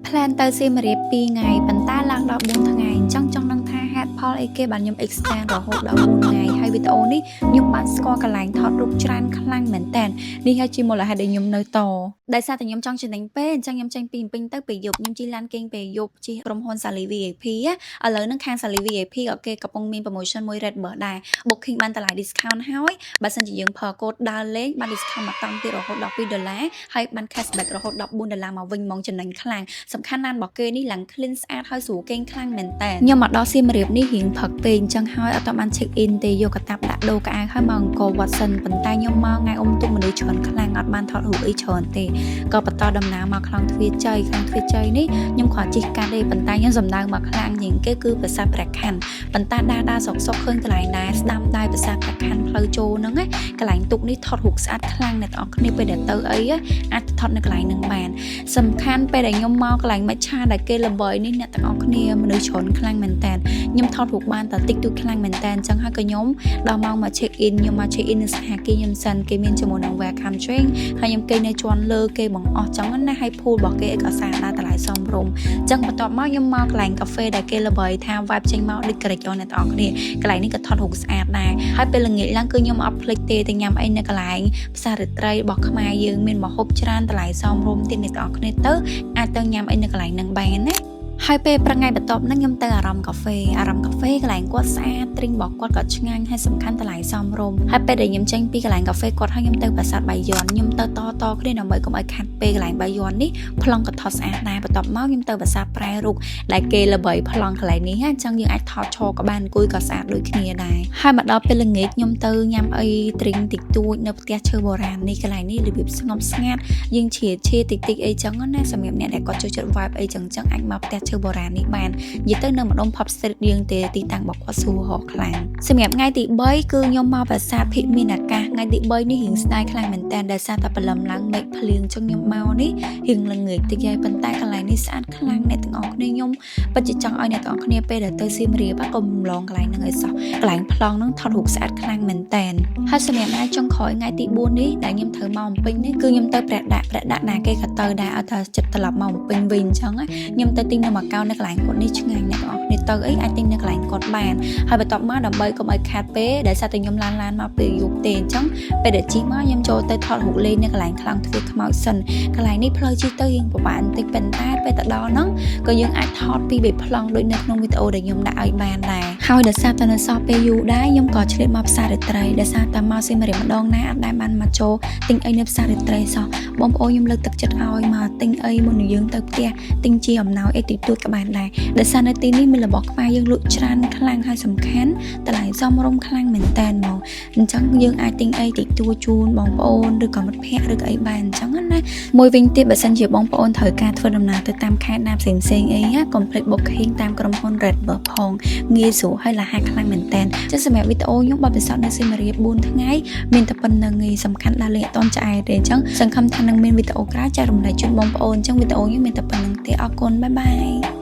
plan ទៅសៀមរាប2ថ្ងៃប៉ុន្តែឡើងដល់4ថ្ងៃអញ្ចឹងចង់ដឹងថាហេតុផលអីគេបានខ្ញុំ extend រហូតដល់4ថ្ងៃហើយវីដេអូនេះខ្ញុំបានស្គាល់កន្លែងថតរូបច្រើនខ្លាំងមែនតើនេះហើយជាមូលហេតុដែលខ្ញុំនៅតដោយសារតែខ្ញុំចង់ចំណេញពេលអញ្ចឹងខ្ញុំចេញពីពេញទៅពេលយប់ខ្ញុំជិះឡានគេងពេលយប់ជិះក្រុមហ៊ុនសាលី VIP ឥឡូវហ្នឹងខាងសាលី VIP ក៏គេកំពុងមាន promotion មួយ Red Bird ដែរ booking បានតម្លៃ discount ហើយបើសិនជាយើងប្រើកូដដើរលេងបាន discount មកតាមទៀតរហូតដល់$2ហើយបាន cashback រហូតដល់$4មកវិញមកចំណេញខ្លាំងសំខាន់ណាស់របស់គេនេះឡើង clean ស្អាតហើយស្រួលគេងខ្លាំងមែនតើខ្ញុំមកដល់សៀមរាបនេះរៀងផឹកពេកអញ្ចឹងហើយអត់បាន check in ទេយកកាតាប់ដាក់ដូរកៅអៅហើយមកអង្គរវត្តសិនប៉ុន្តែខ្ញុំមកថ្ងៃទុំមនុស្សច្រើនខ្លាំងអត់បានថតរូបអីច្រើនទេក៏បន្តដំណើរមកខ្លងទ្វារជ័យនេះខ្ញុំគ្រាន់ជិះកាត់ទេប៉ុន្តែខ្ញុំសម្ដៅមកខ្លាំងជាងគេគឺប្រាសាទព្រះខ័នប៉ុន្តែដើរសុកឃើញកន្លែងដែរស្ដាំដែរប្រាសាទព្រះខ័នផ្លូវចូលហ្នឹងកន្លែងទុកនេះថតរូបស្អាតខ្លាំងអ្នកទាំងអស់គ្នាពេលដែលទៅអីអាចថតនៅកន្លែងហ្នឹងបានសំខាន់ពេលដែលខ្ញុំមកកន្លែងមច្ឆាដែលគេល្បីនេះអ្នកទាំងអស់គ្នាមនុស្សច្រើនខ្លាំងមែនតើខ្ញុំថតរូបបានតែតិចតួចខ្លាំងមែនតើអញ្ចឹងហើយក៏ខ្ញុំដល់មក check in ខ្ញុំមក check in នៅសហគមន៍ខ្ញុំសិនគេមានជាមួយនឹង welcome drink ហើយខ្ញុំគេនៅជាន់លើគេបង្អស់ចឹងណាហើយ pool របស់គេក៏ស្អាតដែរតម្លៃសមរម្យចឹងបន្ទាប់មកខ្ញុំមកកន្លែងកាហ្វេដែលគេល្បីថា vibe ចេញមកដូចក្រិចអូនអ្នកទាំងអស់គ្នាកន្លែងនេះក៏ថតរូបស្អាតដែរហើយពេលល្ងាចឡើងគឺខ្ញុំអត់ភ្លេចទេតែញ៉ាំអីនៅកន្លែងផ្សាររាត្រីរបស់ខ្មែរយើងមានម្ហូបច្រើនតម្លៃសមរម្យទៀតអ្នកទាំងអស់គ្នាទៅអាចទៅញ៉ាំអីនៅកន្លែងហ្នឹងបានណាហើយពេលប្រថ្ងៃបន្ទាប់ហ្នឹងខ្ញុំទៅអារម្មណ៍កាហ្វេកន្លែងគាត់ស្អាតទ្រីងរបស់គាត់ក៏ឆ្ងាញ់ហើយសំខាន់តម្លៃសមរម្យហើយពេលដែលខ្ញុំចេញពីកន្លែងកាហ្វេគាត់ហើយខ្ញុំទៅប្រាសាទបាយ័នខ្ញុំទៅតគ្នាដើម្បីកុំឲ្យខាត់ពេលកន្លែងបាយ័ននេះប្លង់ក៏ថតស្អាតដែរបន្ទាប់មកខ្ញុំទៅប្រាសាទប្រែរូបដែលគេល្បីប្លង់កន្លែងនេះអញ្ចឹងយើងអាចថតឈរក៏បានអង្គុយក៏ស្អាតដូចគ្នាដែរហើយមកដល់ពេលល្ងាចខ្ញុំទៅញ៉ាំអីទ្រីងតិចតួចនៅផ្ទះឈើបុរាណនេះកន្លែងនេះរបៀបស្ងប់ស្ងាត់យើងឈៀតិចអីចឹងណាសម្រាប់អ្នកដែលគាត់ចូលចិត្ត vibe អីចឹងអាចមកផ្ទះឈើបុរាណនេះបាននិយាយទៅនៅម្ដុំ Pop Street យើងទេទីតាំងរបស់គាត់ស្រួលហោះខ្លាំងសម្រាប់ថ្ងៃទី3គឺខ្ញុំមកប្រាសាទភិមានអាកាសថ្ងៃទី3នេះរៀងស្ដាយខ្លាំងមែនតើដោយសារតែព្រលឹមឡើងមេឃភ្លៀងចឹងខ្ញុំមកនេះរៀងល្ងាចតិចហើយប៉ុន្តែកន្លែងនេះស្អាតខ្លាំងអ្នកទាំងអស់គ្នាខ្ញុំពិតជាចង់ឲ្យអ្នកទាំងអស់គ្នាពេលដែលទៅសៀមរាបក៏រំលងកន្លែងហ្នឹងឲ្យសោះកន្លែងប្លង់ហ្នឹងថតរូបស្អាតខ្លាំងមែនតើហើយសម្រាប់ថ្ងៃចុងក្រោយថ្ងៃទី4នេះដែលខ្ញុំត្រូវមកបំពេញនេះគឺខ្ញុំទៅព្រះដាក់ណាគេក៏ទៅដែរឲ្យតែចិត្តត្រឡប់មកបំពេញវិញអញ្ចឹងខ្ញុំទៅទិញនៅម៉ាកៅនៅកន្លែងគាត់នេះឆ្ងាញ់អ្នកទាំងអស់គ្នាទៅអីអាចទិញនៅកន្លែងគាត់បានហើយបន្ទាប់មកដើម្បីកុំឲ្យខាតពេលដែលសារតែខ្ញុំឡានមកពេលយប់ទេអញ្ចឹងពេលដែលជិះមកខ្ញុំចូលទៅថតរូបលេងនៅកន្លែងខ្លងទ្វារខ្មោចសិនកន្លែងនេះផ្លូវជិះទៅរៀងពិបាកបន្តិចប៉ុន្តែពេលទៅដល់ហ្នឹងក៏យើងអាចថតពីបេប្លង់ដូចនៅក្នុងវីដេអូដែលខ្ញុំដាក់ឲ្យបានដែរហើយដោយសារតែនៅសល់ពេលយូរដែរខ្ញុំក៏ឆ្លៀតមកផ្សាររាត្រីដោយសារតែមកសៀមរាបម្ដងណាអត់ដែលបានមកចូលទិញអីនៅផ្សាររាត្រីសោះបងប្អូនខ្ញុំលើកទឹកចិត្តឲ្យមកទិញអីមុននឹងយើងទៅផ្ទះទិញជាអំណោយអីតិចតួចក៏បានដែរដោយសារនៅទីនេះមានរបស់ខ្មែរយើងលក់ច្រើនខ្លាំងហើយសំខាន់តម្លៃសមរម្យខ្លាំងមែនតើហ្មងអញ្ចឹងយើងអាចទិញអីតិចតួចជូនបងប្អូនឬក៏មិត្តភ័ក្តិឬក៏អីបានអញ្ចឹងណាមួយវិញទៀតបើសិនជាបងប្អូនត្រូវការធ្វើដំណើរទៅតាមខេត្តណាផ្សេងអីកុំភ្លេច booking តាមក្រុមហ៊ុន Red Bird ផងងាយស្រួលហើយរហ័សខ្លាំងមែនតើចឹងសម្រាប់វីដេអូខ្ញុំបទពិសោធន៍នៅសៀមរាប4ថ្ងៃមានតែប៉ុណ្្នឹងឯងសំខាន់ដល់លេងអត់តន់ឆ្អែតទេអញ្ចឹងសង្ឃឹមថានឹងមានវីដេអូក្រោយចែករំលែកជូនបងប្អូនអញ្ចឹងវីដេអូខ្ញុំមានតែប៉ុណ្្នឹងទេអរគុណបាយបាយ